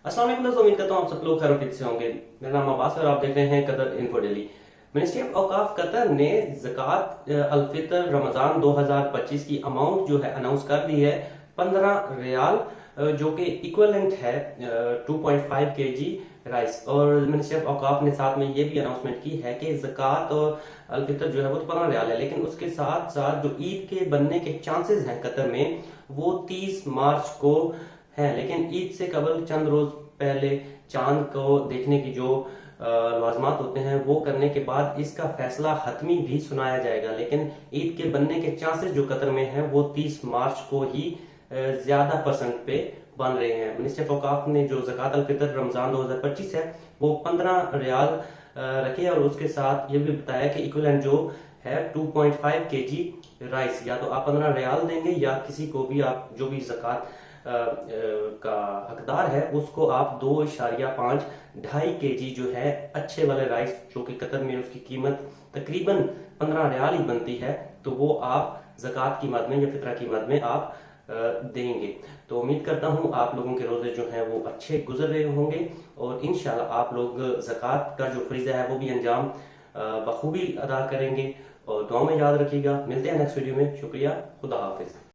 अस्सलाम वालेकुम दोस्तों, उम्मीद करता हूँ आप सब लोग खैर से होंगे। मेरा नाम अब्बास है और आप देख रहे हैं Qatar info daily. Ministry of औकाफ कतर ने ज़कात अल फितर रमज़ान 2025 की अमाउंट जो है अनाउंस कर दी है 15 रियाल, जो कि इक्वलेंट है 2.5 केजी राइस। और मिनिस्ट्री ऑफ औकाफ ने साथ में ये भी अनाउंसमेंट की है कि ज़कात और अल फितर जो है वो तो 15 रियाल है, लेकिन उसके साथ साथ जो ईद के बनने के चांसेस हैं कतर में वो 30 मार्च को है। लेकिन ईद से कबल चंद रोज पहले चांद को देखने की जो लाजमात होते हैं वो करने के बाद इसका फैसला हतमी भी सुनाया जाएगा। लेकिन ईद के बनने के चांसेस जो कतर में हैं वो 30 मार्च को ही ज्यादा परसेंट पे बन रहे हैं। मिनिस्टर ऑफ औकाफ ने जो ज़कात अल फितर रमजान 2025 है वो 15 रियाल रखे और उसके साथ ये भी बताया कि इक्विवेलेंट जो है 2.5 केजी राइस, या तो आप 15 रियाल देंगे या किसी को भी आप जो भी ज़कात का हकदार है उसको आप 2.5 ढाई केजी जो है अच्छे वाले राइस, जो कि कतर में उसकी कीमत तकरीबन 15 रियाल ही बनती है, तो वो आप ज़कात की मद में या फितरा की मद में आप देंगे। तो उम्मीद करता हूँ आप लोगों के रोजे जो हैं वो अच्छे गुजर रहे होंगे और इंशाल्लाह आप लोग ज़कात का जो फरीज़ा है वो भी अंजाम बखूबी अदा करेंगे। और दुआ में याद रखिएगा। मिलते हैं नेक्स्ट वीडियो में। शुक्रिया, खुदा हाफिज।